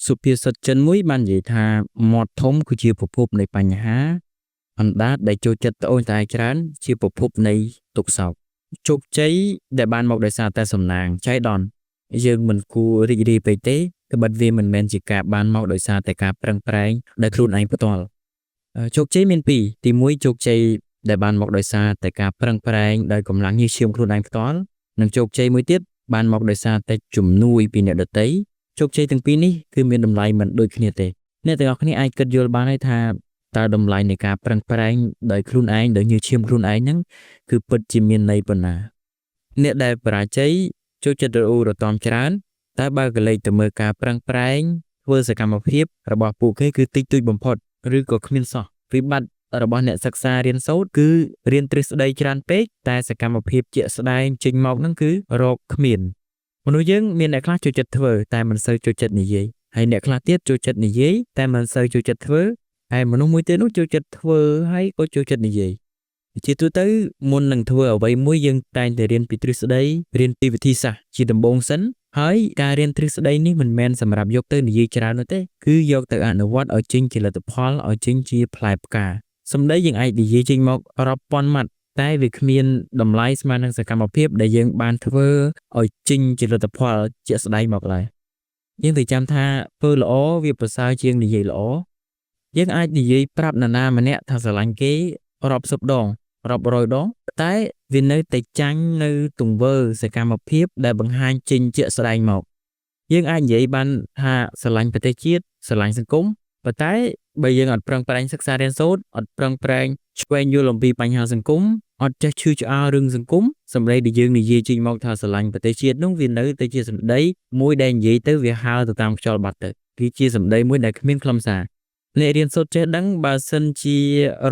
សុភាសិតចិនមួយបាននិយាយថាមាត់ធំគឺជាប្រភពនៃបញ្ហាអណ្ដាតដែលចូលចិត្តត្អូញត្អែរច្រើនជាប្រភពនៃទុក្ខសោកជោគជ័យដែលបានមកដោយសារតែសំណាងចៃដន្យយើងមិនគួររីករាយពេកទេត្បិតវាមិនមែនជាការបានមកដោយសារតែការប្រឹងប្រែងដោយខ្លួនឯងផ្ទាល់ជោគជ័យមានពីរទីមួយជោគជ័យដែលបានមកដោយសារតែការប្រឹងប្រែងដោយកម្លាំងញើសឈាមខ្លួនឯងផ្ទាល់និងជោគជ័យមួយទៀតបានមកដោយសារតែជំនួយពីអ្នកដទៃជោគជ័យទាំងពីរនេះគឺមានតម្លៃមិនដូចគ្នាទេអ្នកទាំងអស់គ្នាអាចគិតយល់បានហើយថាតើតម្លៃនៃការប្រឹងប្រែងដោយខ្លួនឯងដោយញើសឈាមខ្លួនឯងហ្នឹងគឺពិតជាមានន័យប៉ុណ្ណាអ្នកដែលបរាជ័យចូលចិត្តរអ៊ូរទាំច្រើនតែបើកលេចទៅមើលការប្រឹងប្រែងធ្វើសកម្មភាពរបស់ពួកគេគឺតិចតួចបំផុតឬក៏គ្មានសោះវិបត្តិរបស់អ្នកសិក្សារៀនសូត្រគឺរៀនទ្រឹស្ដីច្រើនពេកតែសកម្មភាពជាក់ស្ដែងចេញមកហ្នឹងគឺរកគ្មានមនុស្សយើងមានអ្នកខ្លះចូលចិត្តធ្វើតែមិនសូវចូលចិត្តនិយាយហើយអ្នកខ្លះទៀតចូលចិត្តនិយាយតែមិនសូវចូលចិត្តធ្វើហើយមនុស្សមួយទៀតនោះចូលចិត្តធ្វើហើយក៏ចូលចិត្តនិយាយជាទូទៅមុននឹងធ្វើអ្វីមួយយើងតែងតែរៀនពីទ្រឹស្ដីរៀនពីវិធីសាស្ត្រជាដំបូងសិនហើយការរៀនទ្រឹស្ដីនេះមិនមែនសម្រាប់យកទៅនិយាយច្រើននោះទេគឺយកទៅអនុវត្តឲ្យចេញជាលទ្ធផលឲ្យចេញជាផ្លែផ្កាសម្ដីយើងអាចនិយាយចេញមករាប់ពាន់ម៉ាត់តែវាគ្មានតម្លៃស្មើនឹងសកម្មភាពដែលយើងបានធ្វើឲ្យចេញជាលទ្ធផលជាក់ស្ដែងមកឡើយយើងត្រូវចាំថាធ្វើល្អវាប្រសើរជាងនិយាយល្អយើងអាចនិយាយប្រាប់នរណាម្នាក់ថាស្រឡាញ់គេរាប់សិបដងរាប់រយដងតែវានៅតែចាញ់នៅទង្វើសកម្មភាពដែលបង្ហាញចេញជាក់ស្ដែងមកយើងអាចនិយាយបានថាស្រឡាញ់ប្រទេសជាតិស្រឡាញ់សង្គមប៉ុន្តែបើយើងអត់ប្រឹងប្រែងសិក្សារៀនសូត្រអត់ប្រឹងប្រែងឆ្វែងយល់អំពីបញ្ហាសង្គមអត់ចេះឈឺឆ្អាលរឿងសង្គមសម្ដីដែលយើងនិយាយចេញមកថាស្រឡាញ់ប្រទេសជាតិនោះវានៅតែជាសម្ដីមួយដែលនិយាយទៅវាហើរទៅតាមខ្យល់បាត់ទៅគឺជាសម្ដីមួយដែលគ្មានខ្លឹមសារអ្នករៀនសូត្រចេះដឹងបើសិនជា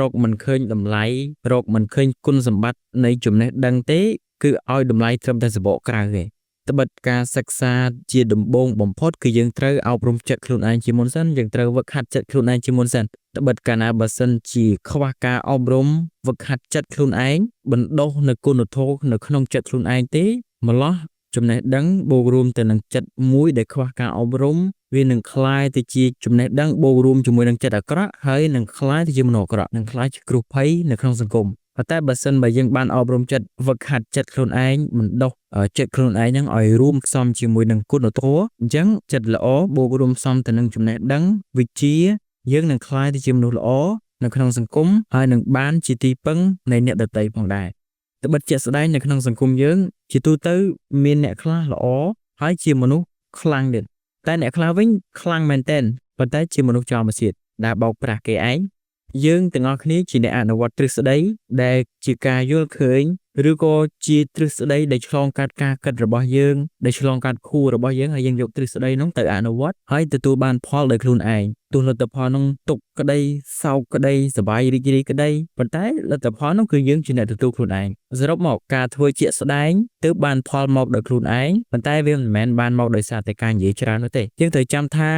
រកមិនឃើញតម្លៃរកមិនឃើញគុណសម្បត្តិនៃចំណេះដឹងទេគឺឲ្យតម្លៃត្រឹមតែសបកក្រៅទេត្បិតការសិក្សាជាដំបូងបំផុតគឺយើងត្រូវអប់រំចិត្តខ្លួនឯងជាមុនសិនយើងត្រូវវឹកហាត់ចិត្តខ្លួនឯងជាមុនសិនត្បិតកាលណាបើសិនជាខ្វះការអប់រំវឹកហាត់ចិត្តខ្លួនឯងបណ្ដុះនៅគុណធម៌នៅក្នុងចិត្តខ្លួនឯងទេម្លោះចំណេះដឹងបូករួមទៅនឹងចិត្តមួយដែលខ្វះការអប់រំវានឹងคล้ายទៅជាចំណេះដឹងបូករួមជាមួយនឹងចិត្តអាក្រក់ហើយនឹងคล้ายទៅជាមនុស្សអាក្រក់នឹងคล้ายជាគ្រោះភ័យនៅក្នុងសង្គមប៉ុន្តែបើសិនបើយើងបានអប់រំចិត្តវឹកហាត់ចិត្តខ្លួនឯងបណ្ដុះចិត្តខ្លួនឯងហ្នឹងឲ្យរួមផ្សំជាមួយនឹងគុណធម៌អញ្ចឹងចិត្តល្អបូករួមផ្សំទៅនឹងចំណេះដឹងវិជ្ជាយើងនឹងคล้ายទៅជាមនុស្សល្អនៅក្នុងសង្គមហើយនឹងបានជាទីពឹងនៃអ្នកដទៃផងដែរត្បិតជាក់ស្ដែងនៅក្នុងសង្គមយើងជាទូទៅមានអ្នកខ្លះល្អហើយជាមនុស្សខ្លាំងទៀតតែអ្នកខ្លះវិញខ្លាំងមែនទែនប៉ុន្តែជាមនុស្សចោលមកទៀតដែលបោកប្រាស់គេឯងយើងទាំងអស់គ្នាជាអ្នកអនុវត្តទ្រឹស្ដីដែលជាការយល់ឃើញឬក៏ជាទ្រឹស្ដីដែលឆ្លងកាត់ការគិតរបស់យើងដែលឆ្លងកាត់ខួររបស់យើងហើយយើងយកទ្រឹស្ដីនោះទៅអនុវត្តហើយទទួលបានផលដោយខ្លួនឯងទោះលទ្ធផលនោះទុក្ខក្តីសោកក្តីសប្បាយរីករាយក្តីប៉ុន្តែលទ្ធផលនោះគឺយើងជាអ្នកទទួលខ្លួនឯងសរុបមកការធ្វើជាក់ស្ដែងទើបបានផលមកដោយខ្លួនឯងប៉ុន្តែវាមិនមែនបានមកដោយសារតែការនិយាយច្រើននោះទេយើងត្រូវចាំថា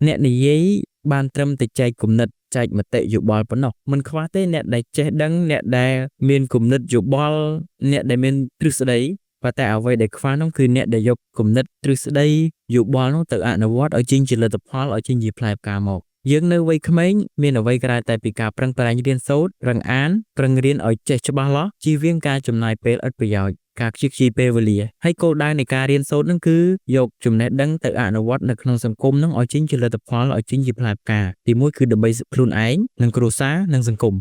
អ្នកនិយាយបានត្រឹមតែចែកគំនិតចែកមតិយោបល់ប៉ុណ្ណោះមិនខ្វះទេអ្នកដែលចេះដឹងអ្នកដែលមានគំនិតយោបល់អ្នកដែលមានទ្រឹស្ដីប៉ុន្តែអ្វីដែលខ្វះនោះគឺអ្នកដែលយកគំនិតទ្រឹស្ដីយោបល់នោះទៅអនុវត្តឲ្យចេញជាលទ្ធផលឲ្យចេញជាផ្លែផ្កាមកយើងនៅវ័យក្មេងមានអ្វីក្រៅតែពីការប្រឹងប្រែងរៀនសូត្រប្រឹងអានប្រឹងរៀនឲ្យចេះច្បាស់លាស់ជៀសវាងការចំណាយពេលឥតប្រយោជន៍ការខ្ជិះខ្ជាយពេលវេលាហើយគោលដៅនៃការរៀនសូត្រនឹងគឺយកចំណេះដឹងទៅអនុវត្តនៅក្នុងសង្គមនឹងឲ្យចេញជាលទ្ធផលឲ្យចេញជាផ្លែផ្កាទីមួយគឺដើម្បីខ្លួនឯងនិងគ្រួសារនិងសង្គម